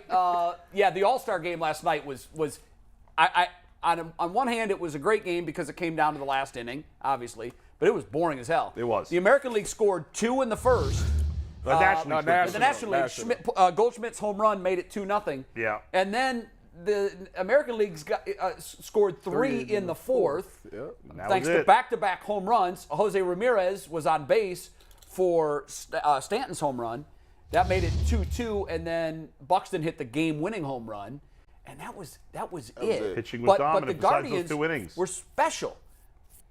the All-Star game last night was on one hand, it was a great game because it came down to the last inning, obviously, but it was boring as hell. It was. The American League scored 2 in the first. The National League, Goldschmidt's home run made it 2-0. Yeah. And then the American League's scored 3 in the fourth, thanks to back-to-back home runs. Jose Ramirez was on base for Stanton's home run. That made it 2-2, and then Buxton hit the game-winning home run, and that was it. Pitching was dominant. But the besides Guardians those 2 innings. were special.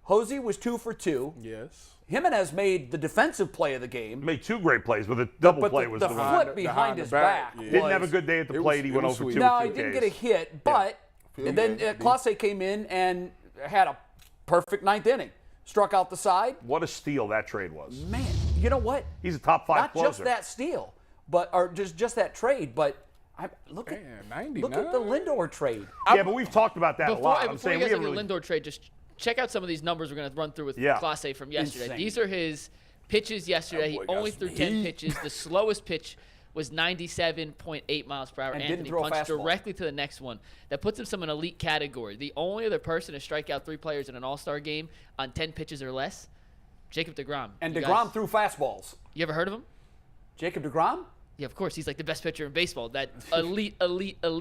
Jose was 2 for 2. Yes. Jimenez made the defensive play of the game. Made 2 great plays, but the double play was the the flip behind his back. Didn't have a good day at the plate. He went over 2 No, he didn't get a hit, but and then Clase came in and had a perfect 9th inning. Struck out the side. What a steal that trade was. Man, you know what? He's a top 5 closer. Not just that steal, or just that trade, but look at the Lindor trade. Yeah, but we've talked about that a lot. Before you guys look at the Lindor trade, just check out some of these numbers we're going to run through with Clase from yesterday. Insane. These are his pitches yesterday. He only threw 10 pitches. The slowest pitch was 97.8 miles per hour. And Anthony didn't throw a punched fastball. directly to the next one. That puts him some an elite category. The only other person to strike out 3 players in an All-Star game on 10 pitches or less, Jacob deGrom. And deGrom threw fastballs. You ever heard of him? Jacob deGrom? Yeah, of course. He's like the best pitcher in baseball. That elite. Well,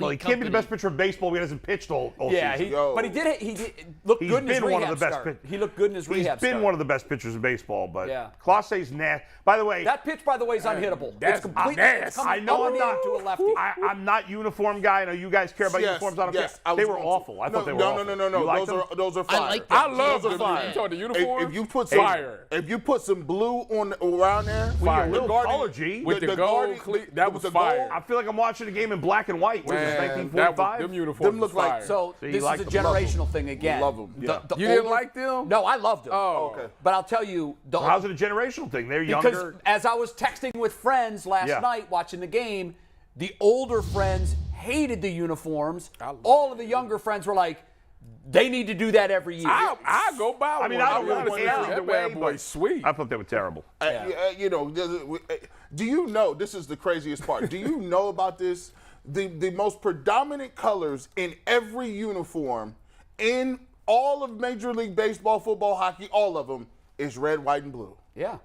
he can't be the best pitcher in baseball. He hasn't pitched all season. But he did look good in his rehab start. He looked good in his rehab start. He's been one of the best pitchers in baseball, but Yeah. Clase's nasty. By the way, That pitch, by the way, is unhittable. That's It's completely nasty. coming I know I'm up not to a lefty. I'm not uniform guy. I know you guys care about uniforms. I don't care. They were awful. I thought they were awful. No. You liked them? Those are fire. I like them. I love Those the are fire. fire. You talking the uniform? If you put fire. If you put some blue around there, Fire. the Little Guardian- color, G. With the gold that was the fire. gold- I feel like I'm watching a game in black and white. What is this, Man, 1945? them uniforms Them look was like- fire. So So you this like is a them. generational thing again. Love them. The you didn't older- like them? No, I loved them. Oh, okay. But I'll tell you, How's it a generational thing? They're because younger. as I was texting with friends last night watching the game, the older friends hated the uniforms. All of the younger friends were like, they need to do that every year. I go buy one. I mean, I don't wanna really see care that either bad way, boy but sweet. I thought they were terrible. You know, do you know, this is the craziest part, do you know about this? The most predominant colors in every uniform in all of Major League Baseball, football, hockey, all of them, is red, white, and blue. Yeah.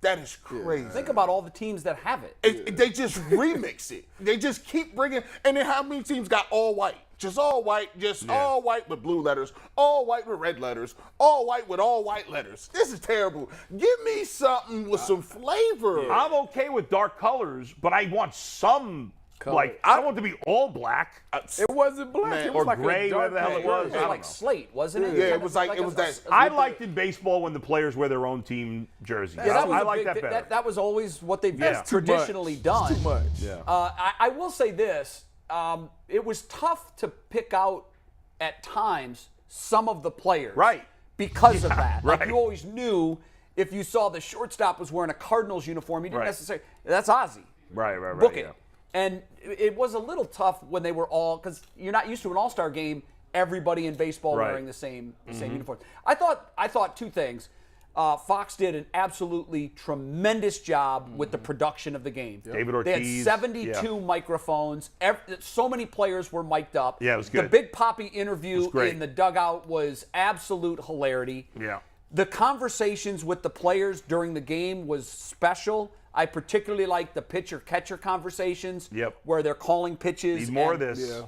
That is crazy. Think about all the teams that have it. They just remix it. They just keep bringing, and then how many teams got all white? Just all white, all white with blue letters, all white with red letters, all white with all white letters. This is terrible. Give me something with some flavor. I'm okay with dark colors, but I want some. Like, I don't want it to be all black. It wasn't black. Man, It was or like gray, a dark whatever the hell it was. It was like slate, wasn't it? Yeah, it Kind was of like- it was that- I liked in baseball when the players wear their own team jerseys. Yeah, that was I a like big, that better. that was always what they've That's too traditionally much. done. It's too much. Yeah. I will say this. It was tough to pick out at times some of the players. Right. Because of that. Like right. you always knew if you saw the shortstop was wearing a Cardinals uniform, you didn't Right. necessarily, that's Ozzy. Right. Book it. Yeah. And it was a little tough when they were all, because you're not used to an All-Star game, everybody in baseball Right. wearing the same uniform. I thought 2 things. Fox did an absolutely tremendous job with the production of the game. David They Ortiz. had 72 microphones. So many players were mic'd up. Yeah, it was good. The Big Papi interview great. in the dugout was absolute hilarity. Yeah. The conversations with the players during the game was special. I particularly like the pitcher-catcher conversations where they're calling pitches. Need more of this. Yeah.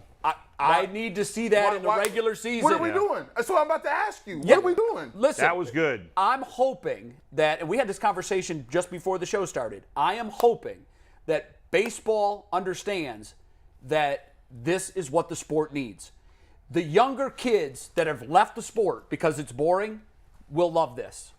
I need to see that in the regular season. What are we doing? That's what I'm about to ask you. What are we doing? Listen, That was good. I'm hoping that, and we had this conversation just before the show started, I am hoping that baseball understands that this is what the sport needs. The younger kids that have left the sport because it's boring will love this.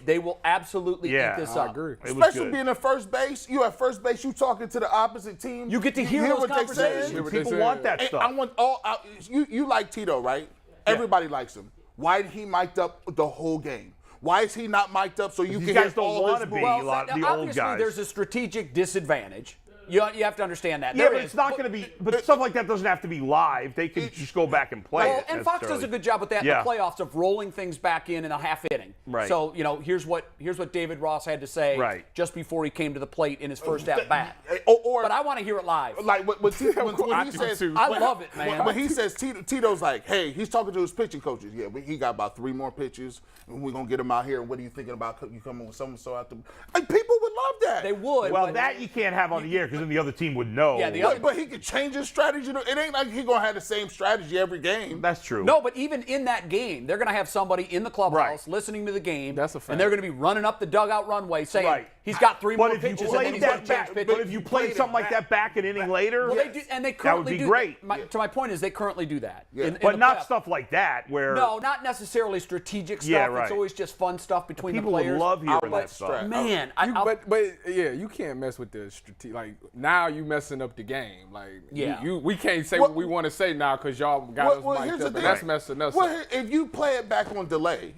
They will absolutely eat this up. I agree. It was Especially good. being at first base. You at first base, you talking to the opposite team. You get to hear those what they conversations. saying. what they People said. want that And stuff. I want all. You like Tito, right? Everybody likes him. Why did he mic'd up the whole game? Why is he not mic'd up so you These can guys hear don't all wanna his be. moves? Well, lot of the old obviously guys. there's a strategic disadvantage You have to understand that. Yeah, There but is. it's not going to be. But stuff like that doesn't have to be live. They can just go back and play Well, it. and Fox does a good job with that in Yeah. the playoffs of rolling things back in a half inning. Right. So here's what David Ross had to say just before he came to the plate in his first at bat. But I want to hear it live. Like when he says, I love it, man. When he says Tito's like, hey, he's talking to his pitching coaches. Yeah, he got about 3 more pitches, and we're gonna get him out here. What are you thinking about? You coming with so out the? Like, people would love that. They would. Well, but that you can't have on the air because then the other team would know. Yeah, But he could change his strategy. It ain't like he gonna have the same strategy every game. That's true. No, but even in that game, they're going to have somebody in the clubhouse listening to the game. That's a fact. And they're going to be running up the dugout runway saying, Right. he's got 3 more But if you pitches, and then played he's going that to change back, pitches. but if you played something like that back an inning later, Well, they do, and they that would currently be do. great. To my point is, they currently do that. Yeah. In But the not playoffs. stuff like that where. No, not necessarily strategic stuff. Yeah, right. It's always just fun stuff between People the would players. love hearing I'll that let stuff. strap. Man, But yeah, you can't mess with the strategic. Like now, you messing up the game. Like Yeah. we can't say what we want to say now because y'all got us mic'd here's up, the and that's thing. messing us Well, up. if you play it back on delay,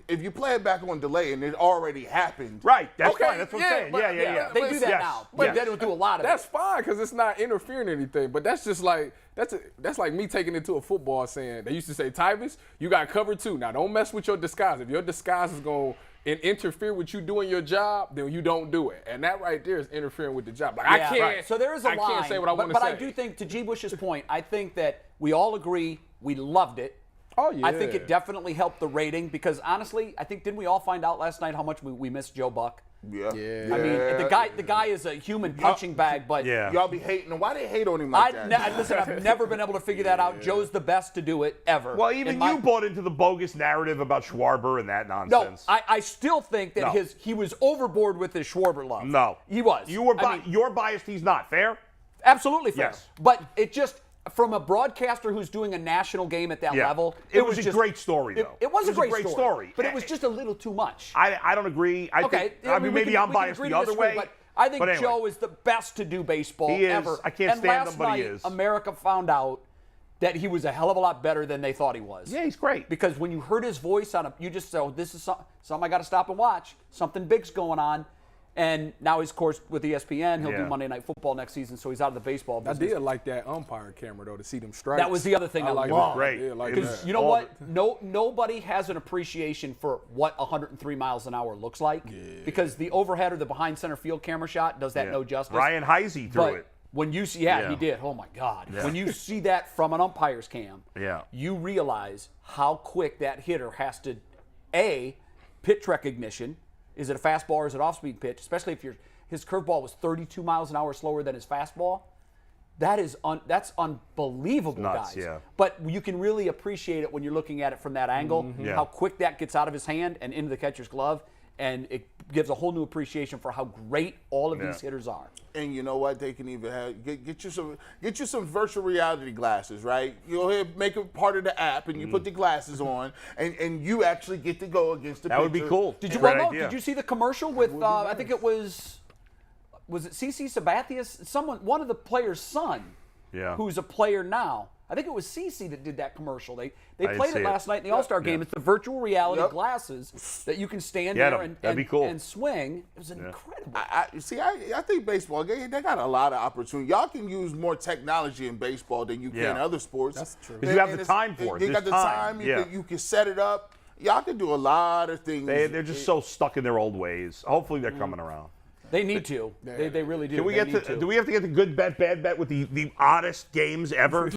and it already happened, Right. That's Okay, fine. That's what I'm yeah, saying. but- Yeah. they do that Yes. now. Yes. They don't do a lot of That's it. fine because it's not interfering in anything. But that's just like that's like me taking it to a football saying they used to say, Tyvus, you got covered too. Now don't mess with your disguise. If your disguise is going to interfere with you doing your job, then you don't do it. And that right there is interfering with the job. Like I can't. Right. So there is a I line. can't say what I want to say. But I do think, to G. Bush's point, I think that we all agree we loved it. Oh yeah. I think it definitely helped the rating because honestly, I think didn't we all find out last night how much we missed Joe Buck? Yeah. I mean, the guy is a human punching bag, but Yeah. Y'all be hating him. Why they hate on him like that? listen, I've never been able to figure that out. Joe's the best to do it ever. Well, even you bought into the bogus narrative about Schwarber and that No, nonsense. I still think that No. he was overboard with his Schwarber love. No. He was. You were I mean, you're biased. He's not fair. absolutely fair. Yes. But it just, from a broadcaster who's doing a national game at that Yeah. level, It was a just, great story, though. It was a great story. But it was just a little too much. I don't agree. I mean, maybe I'm biased the other way. But I think anyway. Joe is the best to do baseball He is. ever. I can't and stand last him, but he night, is. America found out that he was a hell of a lot better than they thought he was. Yeah, he's great. Because when you heard his voice you just said, oh, this is something I got to stop and watch. Something big's going on. And now he's, of course, with ESPN. He'll do Monday Night Football next season, so he's out of the baseball I business. did like that umpire camera though to see them strikes. That was the other thing I like loved. that. Great. I did like Because that. You know All what? Nobody has an appreciation for what 103 miles an hour looks like because the overhead or the behind center field camera shot does that Yeah. no justice. Ryan Heisey threw but it. when you see, Yeah. he did. Oh my God! When you see that from an umpire's cam, Yeah. you realize how quick that hitter has to, pitch recognition. Is it a fastball or is it off-speed pitch? Especially if his curveball was 32 miles an hour slower than his fastball. That's unbelievable, Nuts, guys. yeah. But you can really appreciate it when you're looking at it from that angle, Yeah. how quick that gets out of his hand and into the catcher's glove, and it gives a whole new appreciation for how great all of these hitters are. And you know what? They can even have get you some virtual reality glasses, right? You'll make it part of the app, and you put the glasses on, and you actually get to go against the. That would be pitcher. cool. Did you Great know? idea. Did you see the commercial with? I think it was it CC Sabathia's? One of the players' son, Yeah. who's a player now. I think it was CC that did that commercial. They didn't played see it it. last night in the All-Star Game. It's the virtual reality Yep. glasses that you can stand Get there 'em. That'd be cool. and swing. It was incredible. I think baseball, they got a lot of opportunity. Y'all can use more technology in baseball than you can in Yeah. other sports. That's true. 'Cause you have And the it's- time for it. You got There's the time. time. Yeah. You can set it up. Y'all can do a lot of things. They're just so stuck in their old ways. Hopefully they're coming around. They need to. They really do. Can we They get need to? Do we have to get the good bet, bad bet with the oddest games ever?